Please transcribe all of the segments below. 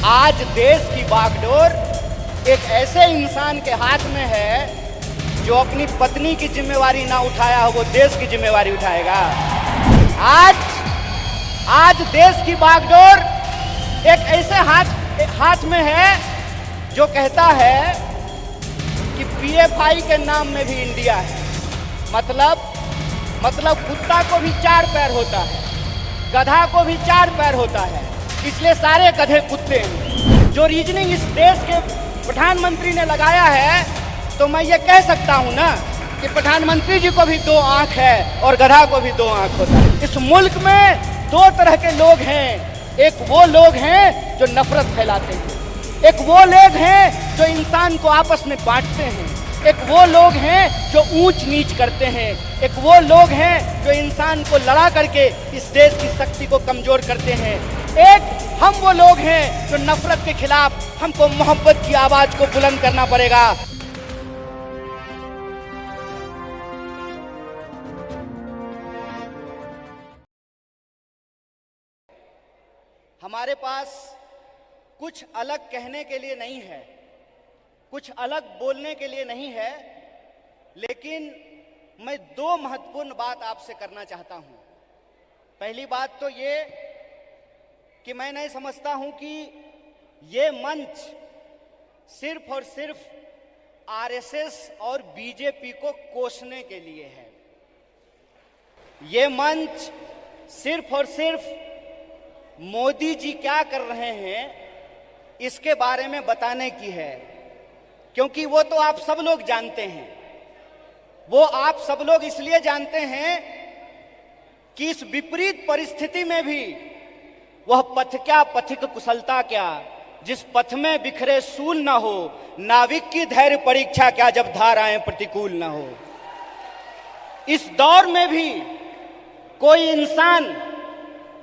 आज देश की बागडोर एक ऐसे इंसान के हाथ में है जो अपनी पत्नी की जिम्मेवारी ना उठाया हो, वो देश की जिम्मेवारी उठाएगा। आज देश की बागडोर एक ऐसे हाथ में है जो कहता है कि पीएफआई के नाम में भी इंडिया है। मतलब कुत्ता को भी 4 पैर होता है, गधा को भी 4 पैर होता है, इसलिए सारे गधे कुत्ते हैं। जो रीजनिंग इस देश के प्रधानमंत्री ने लगाया है, तो मैं ये कह सकता हूं ना कि प्रधानमंत्री जी को भी 2 आंख है और गधा को भी 2 आंख होता है। इस मुल्क में 2 तरह के लोग हैं। एक वो लोग हैं जो नफरत फैलाते हैं, एक वो लोग हैं जो इंसान को आपस में बांटते हैं, एक वो लोग हैं जो ऊंच नीच करते हैं, एक वो लोग हैं जो इंसान को लड़ा करके इस देश की शक्ति को कमजोर करते हैं। एक हम वो लोग हैं जो नफरत के खिलाफ हमको मोहब्बत की आवाज को बुलंद करना पड़ेगा। हमारे पास कुछ अलग कहने के लिए नहीं है, कुछ अलग बोलने के लिए नहीं है, लेकिन मैं 2 महत्वपूर्ण बात आपसे करना चाहता हूं। पहली बात तो ये कि मैं नहीं समझता हूं कि ये मंच सिर्फ और सिर्फ आरएसएस और बीजेपी को कोसने के लिए है। ये मंच सिर्फ और सिर्फ मोदी जी क्या कर रहे हैं इसके बारे में बताने की है, क्योंकि वो तो आप सब लोग जानते हैं। वो आप सब लोग इसलिए जानते हैं कि इस विपरीत परिस्थिति में भी वह पथ क्या, पथिक कुशलता क्या, जिस पथ में बिखरे सूल न हो, नाविक की धैर्य परीक्षा क्या, जब धाराएं प्रतिकूल न हो। इस दौर में भी कोई इंसान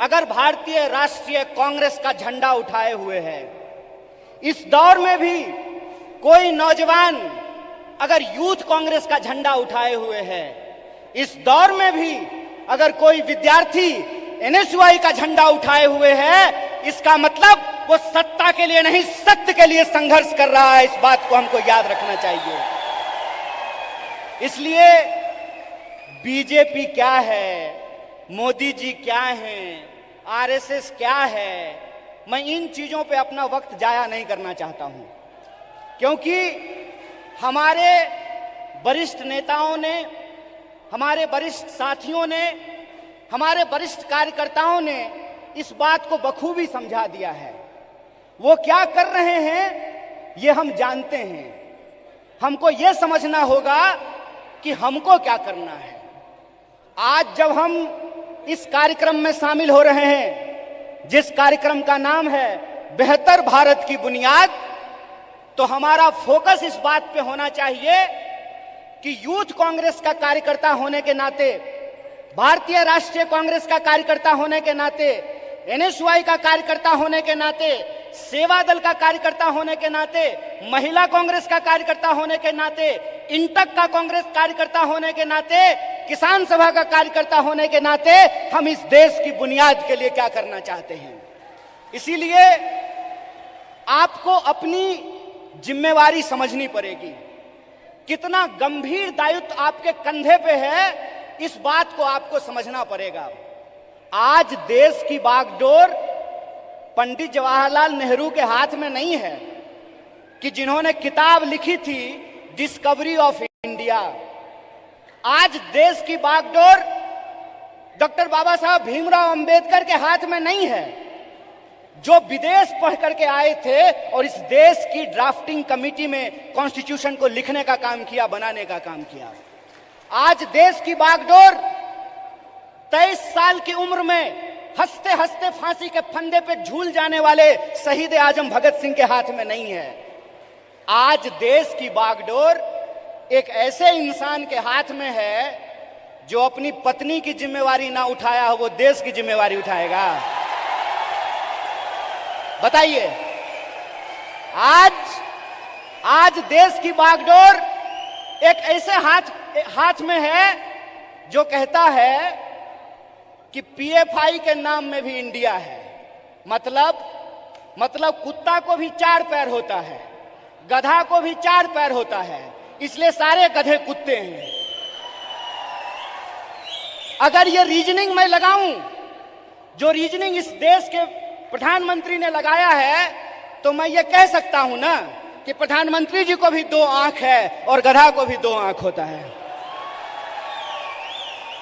अगर भारतीय राष्ट्रीय कांग्रेस का झंडा उठाए हुए है, इस दौर में भी कोई नौजवान अगर यूथ कांग्रेस का झंडा उठाए हुए है, इस दौर में भी अगर कोई विद्यार्थी एनएसयूआई का झंडा उठाए हुए है, इसका मतलब वो सत्ता के लिए नहीं, सत्य के लिए संघर्ष कर रहा है। इस बात को हमको याद रखना चाहिए। इसलिए बीजेपी क्या है, मोदी जी क्या हैं, आरएसएस क्या है, मैं इन चीजों पे अपना वक्त जाया नहीं करना चाहता हूं, क्योंकि हमारे वरिष्ठ नेताओं ने, हमारे वरिष्ठ साथियों ने, हमारे वरिष्ठ कार्यकर्ताओं ने इस बात को बखूबी समझा दिया है। वो क्या कर रहे हैं ये हम जानते हैं। हमको ये समझना होगा कि हमको क्या करना है। आज जब हम इस कार्यक्रम में शामिल हो रहे हैं, जिस कार्यक्रम का नाम है बेहतर भारत की बुनियाद, तो हमारा फोकस इस बात पे होना चाहिए कि यूथ कांग्रेस का कार्यकर्ता होने के नाते, भारतीय राष्ट्रीय कांग्रेस का कार्यकर्ता होने के नाते, एनएसयूआई का कार्यकर्ता होने के नाते, सेवा दल का कार्यकर्ता होने के नाते, महिला कांग्रेस का कार्यकर्ता होने के नाते, इंटक का कांग्रेस कार्यकर्ता होने के नाते, किसान सभा का कार्यकर्ता होने के नाते हम इस देश की बुनियाद के लिए क्या करना चाहते हैं। इसीलिए आपको अपनी जिम्मेवारी समझनी पड़ेगी। कितना गंभीर दायित्व आपके कंधे पे है, इस बात को आपको समझना पड़ेगा। आज देश की बागडोर पंडित जवाहरलाल नेहरू के हाथ में नहीं है कि जिन्होंने किताब लिखी थी डिस्कवरी ऑफ इंडिया। आज देश की बागडोर डॉक्टर बाबा साहब भीमराव अंबेडकर के हाथ में नहीं है, जो विदेश पढ़ करके आए थे और इस देश की ड्राफ्टिंग कमेटी में कॉन्स्टिट्यूशन को लिखने का काम किया, बनाने का काम किया। आज देश की बागडोर 23 साल की उम्र में हंसते हंसते फांसी के फंदे पे झूल जाने वाले शहीद आजम भगत सिंह के हाथ में नहीं है। आज देश की बागडोर एक ऐसे इंसान के हाथ में है जो अपनी पत्नी की जिम्मेवारी ना उठाया हो, वो देश की जिम्मेवारी उठाएगा। बताइए, आज देश की बागडोर एक ऐसे हाथ में है जो कहता है कि पीएफआई के नाम में भी इंडिया है। मतलब मतलब कुत्ता को भी 4 पैर होता है, गधा को भी 4 पैर होता है, इसलिए सारे गधे कुत्ते हैं। अगर ये रीजनिंग मैं लगाऊं, जो रीजनिंग इस देश के प्रधानमंत्री ने लगाया है, तो मैं ये कह सकता हूं ना कि प्रधानमंत्री जी को भी 2 आंख है और गधा को भी 2 आंख होता है।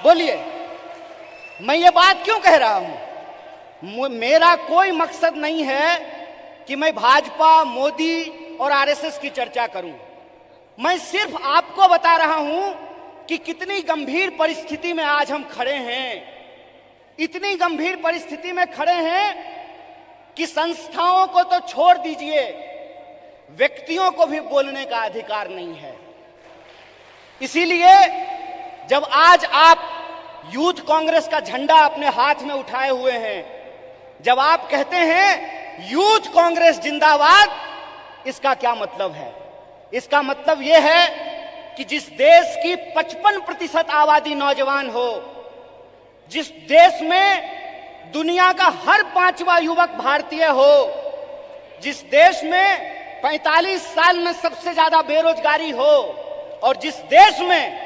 बोलिए, मैं ये बात क्यों कह रहा हूं? मेरा कोई मकसद नहीं है कि मैं भाजपा, मोदी और आरएसएस की चर्चा करूं। मैं सिर्फ आपको बता रहा हूं कि कितनी गंभीर परिस्थिति में आज हम खड़े हैं। इतनी गंभीर परिस्थिति में खड़े हैं कि संस्थाओं को तो छोड़ दीजिए, व्यक्तियों को भी बोलने का अधिकार नहीं है। इसीलिए जब आज आप यूथ कांग्रेस का झंडा अपने हाथ में उठाए हुए हैं, जब आप कहते हैं यूथ कांग्रेस जिंदाबाद, इसका क्या मतलब है? इसका मतलब यह है कि जिस देश की 55% आबादी नौजवान हो, जिस देश में दुनिया का हर 5वां युवक भारतीय हो, जिस देश में 45 साल में सबसे ज्यादा बेरोजगारी हो, और जिस देश में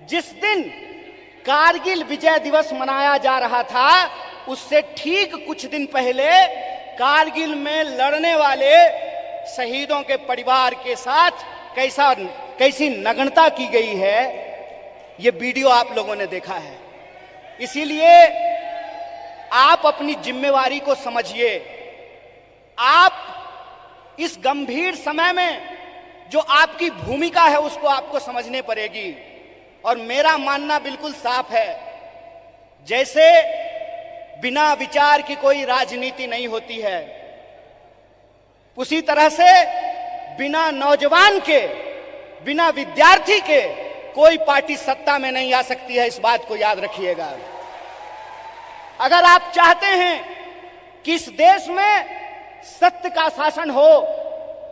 जिस दिन कारगिल विजय दिवस मनाया जा रहा था, उससे ठीक कुछ दिन पहले कारगिल में लड़ने वाले शहीदों के परिवार के साथ कैसी नग्नता की गई है, ये वीडियो आप लोगों ने देखा है। इसीलिए आप अपनी जिम्मेवारी को समझिए। आप इस गंभीर समय में जो आपकी भूमिका है उसको आपको समझने पड़ेगी। और मेरा मानना बिल्कुल साफ है, जैसे बिना विचार की कोई राजनीति नहीं होती है, उसी तरह से बिना नौजवान के, बिना विद्यार्थी के कोई पार्टी सत्ता में नहीं आ सकती है। इस बात को याद रखिएगा। अगर आप चाहते हैं कि इस देश में सत्य का शासन हो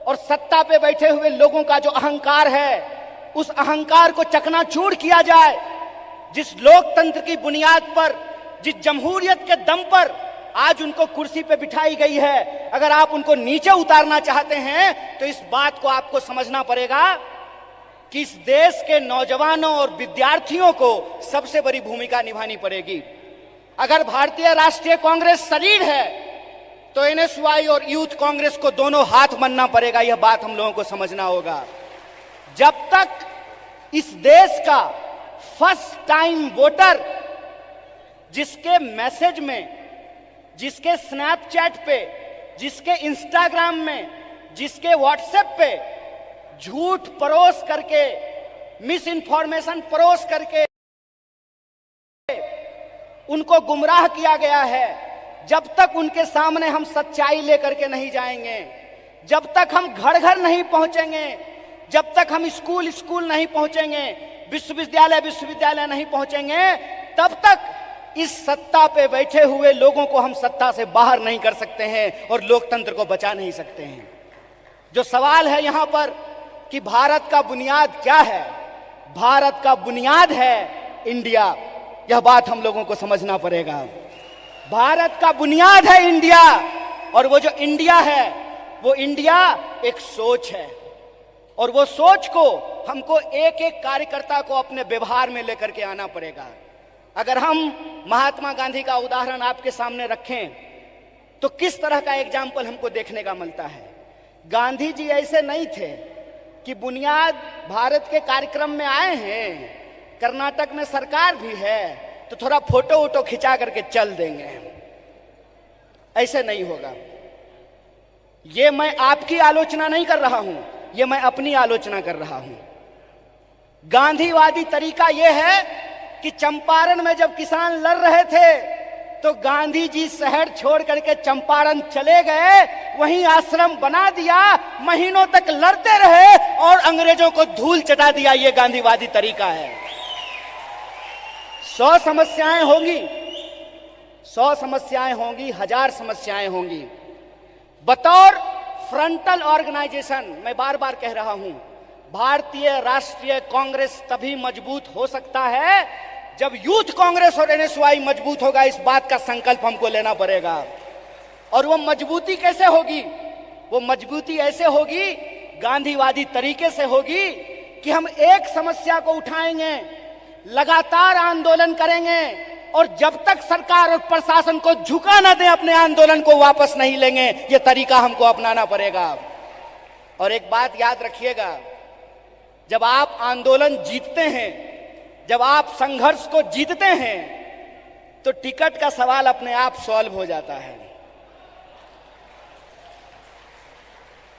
और सत्ता पे बैठे हुए लोगों का जो अहंकार है, उस अहंकार को चकनाचूर किया जाए, जिस लोकतंत्र की बुनियाद पर, जिस जमहूरियत के दम पर आज उनको कुर्सी पे बिठाई गई है, अगर आप उनको नीचे उतारना चाहते हैं तो इस बात को आपको समझना पड़ेगा कि इस देश के नौजवानों और विद्यार्थियों को सबसे बड़ी भूमिका निभानी पड़ेगी। अगर भारतीय राष्ट्रीय कांग्रेस शरीर है तो एनएसवाई और यूथ कांग्रेस को दोनों हाथ बनना पड़ेगा। यह बात हम लोगों को समझना होगा। जब तक इस देश का फर्स्ट टाइम वोटर, जिसके मैसेज में, जिसके स्नैपचैट पे, जिसके इंस्टाग्राम में, जिसके व्हाट्सएप पे झूठ परोस करके, मिस इन्फॉर्मेशन परोस करके उनको गुमराह किया गया है, जब तक उनके सामने हम सच्चाई लेकर के नहीं जाएंगे, जब तक हम घर घर नहीं पहुंचेंगे, जब तक हम स्कूल स्कूल नहीं पहुंचेंगे, विश्वविद्यालय विश्वविद्यालय नहीं पहुंचेंगे, तब तक इस सत्ता पे बैठे हुए लोगों को हम सत्ता से बाहर नहीं कर सकते हैं और लोकतंत्र को बचा नहीं सकते हैं। जो सवाल है यहां पर कि भारत का बुनियाद क्या है? भारत का बुनियाद है इंडिया। यह बात हम लोगों को समझना पड़ेगा। भारत का बुनियाद है इंडिया, और वो जो इंडिया है, वो इंडिया एक सोच है, और वो सोच को हमको एक एक कार्यकर्ता को अपने व्यवहार में लेकर के आना पड़ेगा। अगर हम महात्मा गांधी का उदाहरण आपके सामने रखें तो किस तरह का एग्जाम्पल हमको देखने का मिलता है। गांधी जी ऐसे नहीं थे कि बुनियाद भारत के कार्यक्रम में आए हैं, कर्नाटक में सरकार भी है तो थोड़ा फोटो वोटो खिंचा करके चल देंगे, ऐसे नहीं होगा। ये मैं आपकी आलोचना नहीं कर रहा हूं, ये मैं अपनी आलोचना कर रहा हूं। गांधीवादी तरीका यह है कि चंपारण में जब किसान लड़ रहे थे तो गांधी जी शहर छोड़ करके चंपारण चले गए, वहीं आश्रम बना दिया, महीनों तक लड़ते रहे और अंग्रेजों को धूल चटा दिया। ये गांधीवादी तरीका है। 100 समस्याएं होंगी, 100 समस्याएं होंगी, 1000 समस्याएं होंगी। बतौर फ्रंटल ऑर्गेनाइजेशन मैं बार बार कह रहा हूं, भारतीय राष्ट्रीय कांग्रेस तभी मजबूत हो सकता है जब यूथ कांग्रेस और एनएसवाई मजबूत होगा। इस बात का संकल्प हमको लेना पड़ेगा। और वो मजबूती कैसे होगी? वो मजबूती ऐसे होगी, गांधीवादी तरीके से होगी कि हम एक समस्या को उठाएंगे, लगातार आंदोलन करेंगे और जब तक सरकार और प्रशासन को झुका ना दें, अपने आंदोलन को वापस नहीं लेंगे। ये तरीका हमको अपनाना पड़ेगा। और एक बात याद रखिएगा, जब आप आंदोलन जीतते हैं, जब आप संघर्ष को जीतते हैं, तो टिकट का सवाल अपने आप सॉल्व हो जाता है।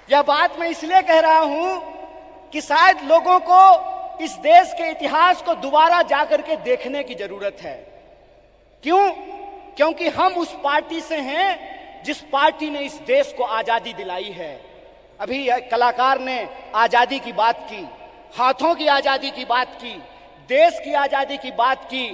यह बात मैं इसलिए कह रहा हूं कि शायद लोगों को इस देश के इतिहास को दोबारा जाकर के देखने की जरूरत है। क्यों? क्योंकि हम उस पार्टी से हैं जिस पार्टी ने इस देश को आजादी दिलाई है। अभी कलाकार ने आजादी की बात की, हाथों की आजादी की बात की, देश की आजादी की बात की,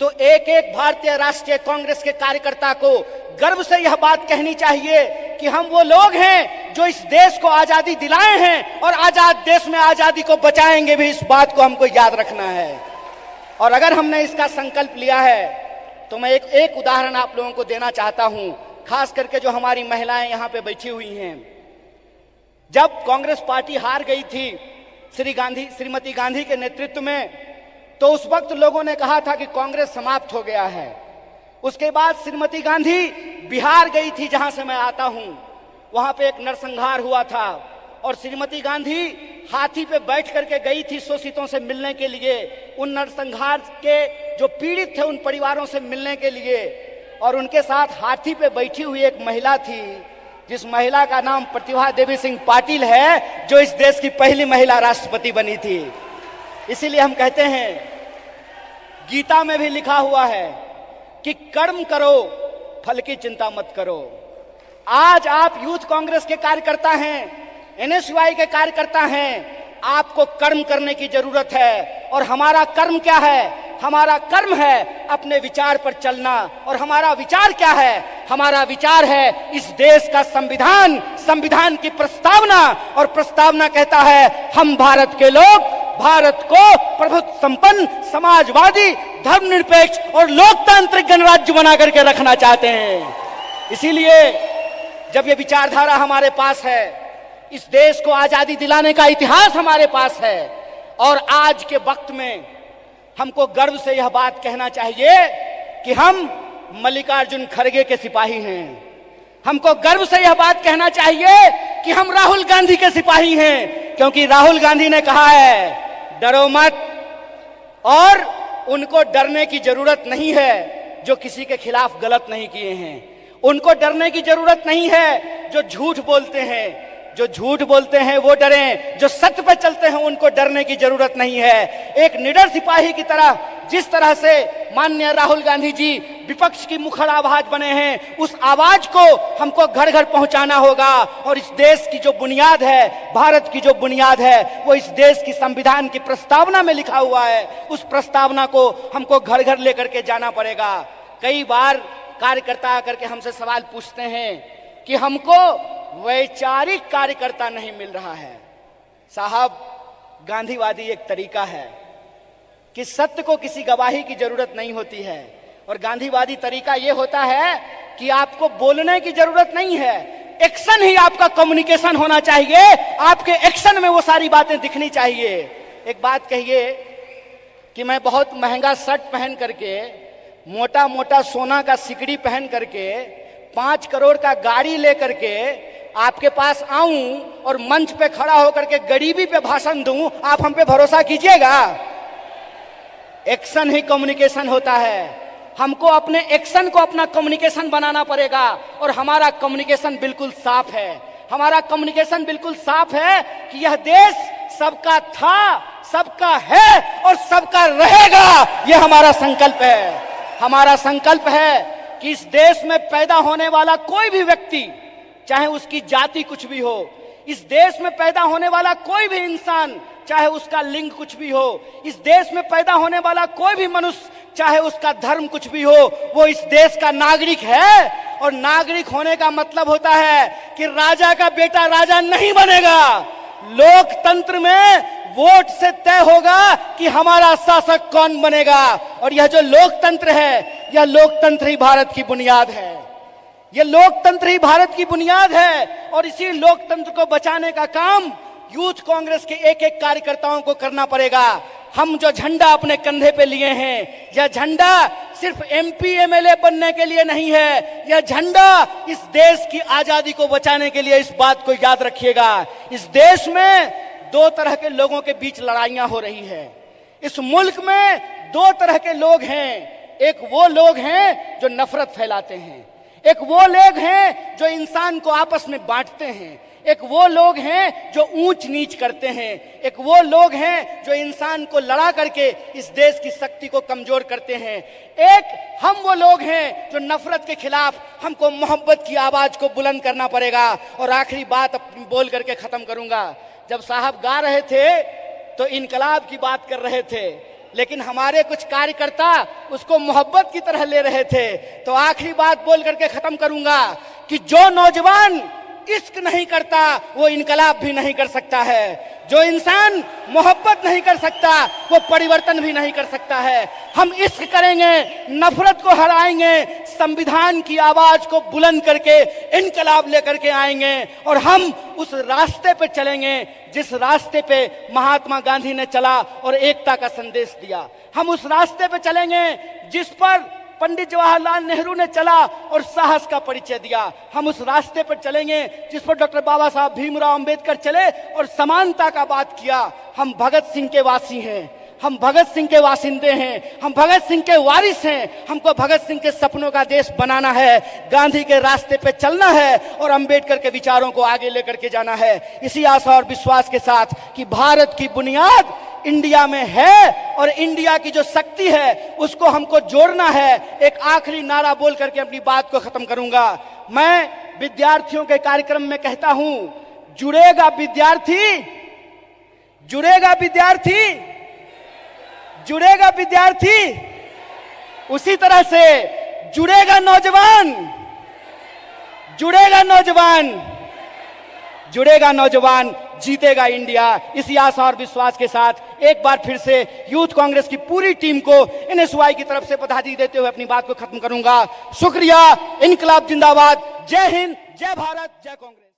तो एक एक भारतीय राष्ट्रीय कांग्रेस के कार्यकर्ता को गर्व से यह बात कहनी चाहिए कि हम वो लोग हैं जो इस देश को आजादी दिलाए हैं और आजाद देश में आजादी को बचाएंगे भी। इस बात को हमको याद रखना है। और अगर हमने इसका संकल्प लिया है तो मैं एक उदाहरण आप लोगों को देना चाहता हूं, खास करके जो हमारी महिलाएं यहां पे बैठी हुई हैं। जब कांग्रेस पार्टी हार गई थी श्रीमती गांधी के नेतृत्व में, तो उस वक्त लोगों ने कहा था कि कांग्रेस समाप्त हो गया है। उसके बाद श्रीमती गांधी बिहार गई थी, जहां से मैं आता हूं। वहां पे एक नरसंहार हुआ था और श्रीमती गांधी हाथी पे बैठ करके गई थी शोषितों से मिलने के लिए, उन नरसंहार के जो पीड़ित थे उन परिवारों से मिलने के लिए। और उनके साथ हाथी पे बैठी हुई एक महिला थी, जिस महिला का नाम प्रतिभा देवी सिंह पाटिल है, जो इस देश की पहली महिला राष्ट्रपति बनी थी। इसीलिए हम कहते हैं, गीता में भी लिखा हुआ है कि कर्म करो, फल की चिंता मत करो। आज आप यूथ कांग्रेस के कार्यकर्ता हैं, एनएसयूआई के कार्यकर्ता हैं, आपको कर्म करने की जरूरत है। और हमारा कर्म क्या है? हमारा कर्म है अपने विचार पर चलना। और हमारा विचार क्या है? हमारा विचार है इस देश का संविधान, संविधान की प्रस्तावना। और प्रस्तावना कहता है, हम भारत के लोग भारत को प्रभुत्व संपन्न, समाजवादी, धर्मनिरपेक्ष और लोकतांत्रिक गणराज्य बना करके रखना चाहते हैं। इसीलिए जब ये विचारधारा हमारे पास है, इस देश को आजादी दिलाने का इतिहास हमारे पास है, और आज के वक्त में हमको गर्व से यह बात कहना चाहिए कि हम मल्लिकार्जुन खड़गे के सिपाही हैं। हमको गर्व से यह बात कहना चाहिए कि हम राहुल गांधी के सिपाही हैं, क्योंकि राहुल गांधी ने कहा है, डरो मत। और उनको डरने की जरूरत नहीं है जो किसी के खिलाफ गलत नहीं किए हैं। उनको डरने की जरूरत नहीं है जो झूठ बोलते हैं। जो झूठ बोलते हैं वो डरें, जो सत्य पर चलते हैं उनको डरने की जरूरत नहीं है। एक निडर सिपाही की तरह, जिस तरह से माननीय राहुल गांधी जी विपक्ष की मुखर आवाज बने हैं, उस आवाज को हमको घर घर पहुंचाना होगा। और इस देश की जो बुनियाद है, भारत की जो बुनियाद है, वो इस देश की संविधान की प्रस्तावना में लिखा हुआ है। उस प्रस्तावना को हमको घर घर लेकर के जाना पड़ेगा। कई बार कार्यकर्ता आकर के हमसे सवाल पूछते हैं कि हमको वैचारिक कार्यकर्ता नहीं मिल रहा है। साहब, गांधीवादी एक तरीका है कि सत्य को किसी गवाही की जरूरत नहीं होती है। और गांधीवादी तरीका यह होता है कि आपको बोलने की जरूरत नहीं है, एक्शन ही आपका कम्युनिकेशन होना चाहिए। आपके एक्शन में वो सारी बातें दिखनी चाहिए। एक बात कहिए कि मैं बहुत महंगा शर्ट पहन करके, मोटा मोटा सोना का सिकड़ी पहन करके, 5 करोड़ का गाड़ी लेकर के आपके पास आऊं और मंच पे खड़ा होकर के गरीबी पे भाषण दूं, आप हम पे भरोसा कीजिएगा? एक्शन ही कम्युनिकेशन होता है। हमको अपने एक्शन को अपना कम्युनिकेशन बनाना पड़ेगा। और हमारा कम्युनिकेशन बिल्कुल साफ है। हमारा कम्युनिकेशन बिल्कुल साफ है कि यह देश सबका था, सबका है और सबका रहेगा। यह हमारा संकल्प है। हमारा संकल्प है कि इस देश में पैदा होने वाला कोई भी व्यक्ति, चाहे उसकी जाति कुछ भी हो, इस देश में पैदा होने वाला कोई भी इंसान, चाहे उसका लिंग कुछ भी हो, इस देश में पैदा होने वाला कोई भी मनुष्य, चाहे उसका धर्म कुछ भी हो, वो इस देश का नागरिक है। और नागरिक होने का मतलब होता है कि राजा का बेटा राजा नहीं बनेगा। लोकतंत्र में वोट से तय होगा कि हमारा शासक कौन बनेगा। और यह जो लोकतंत्र है, यह लोकतंत्र ही भारत की बुनियाद है। ये लोकतंत्र ही भारत की बुनियाद है और इसी लोकतंत्र को बचाने का काम यूथ कांग्रेस के एक एक कार्यकर्ताओं को करना पड़ेगा। हम जो झंडा अपने कंधे पे लिए हैं, यह झंडा सिर्फ एमपी एमएलए बनने के लिए नहीं है, यह झंडा इस देश की आजादी को बचाने के लिए। इस बात को याद रखिएगा। इस देश में दो तरह के लोगों के बीच लड़ाइयां हो रही है। इस मुल्क में दो तरह के लोग हैं। एक वो लोग हैं जो नफरत फैलाते हैं, एक वो लोग हैं जो इंसान को आपस में बांटते हैं, एक वो लोग हैं जो ऊंच नीच करते हैं, एक वो लोग हैं जो इंसान को लड़ा करके इस देश की शक्ति को कमजोर करते हैं। एक हम वो लोग हैं जो नफरत के खिलाफ हमको मोहब्बत की आवाज को बुलंद करना पड़ेगा। और आखिरी बात अपनी बोल करके खत्म करूंगा। जब साहब गा रहे थे तो इनकलाब की बात कर रहे थे, लेकिन हमारे कुछ कार्यकर्ता उसको मोहब्बत की तरह ले रहे थे। तो आखिरी बात बोल करके खत्म करूंगा कि जो नौजवान इश्क नहीं करता वो इनकलाब भी नहीं कर सकता है। जो इंसान मोहब्बत नहीं कर सकता वो परिवर्तन भी नहीं कर सकता है। हम इश्क करेंगे, नफरत को हराएंगे, संविधान की आवाज को बुलंद करके इनकलाब लेकर के आएंगे और हम उस रास्ते पे चलेंगे जिस रास्ते पे महात्मा गांधी ने चला और एकता का संदेश दिया। हम उस रास्ते पे चलेंगे जिस पर पंडित जवाहरलाल नेहरू ने चला और साहस का परिचय दिया। हम उस रास्ते पर चलेंगे जिस पर डॉक्टर बाबा साहब भीमराव अंबेडकर चले और समानता का बात किया। हम भगत सिंह के वासी हैं, हम भगत सिंह के वासिंदे हैं, हम भगत सिंह के वारिस हैं। हमको भगत सिंह के सपनों का देश बनाना है, गांधी के रास्ते पे चलना है और अंबेडकर के विचारों को आगे लेकर के जाना है। इसी आशा और विश्वास के साथ कि भारत की बुनियाद इंडिया में है और इंडिया की जो शक्ति है उसको हमको जोड़ना है। एक आखिरी नारा बोल करके अपनी बात को खत्म करूंगा। मैं विद्यार्थियों के कार्यक्रम में कहता हूं, जुड़ेगा विद्यार्थी, जुड़ेगा विद्यार्थी, जुड़ेगा विद्यार्थी, उसी तरह से जुड़ेगा नौजवान, जुड़ेगा नौजवान, जुड़ेगा नौजवान, जीतेगा इंडिया। इसी आशा और विश्वास के साथ एक बार फिर से यूथ कांग्रेस की पूरी टीम को एनएसयूआई की तरफ से बधाई देते हुए अपनी बात को खत्म करूंगा। शुक्रिया। इनकलाब जिंदाबाद। जय हिंद, जय भारत, जय कांग्रेस।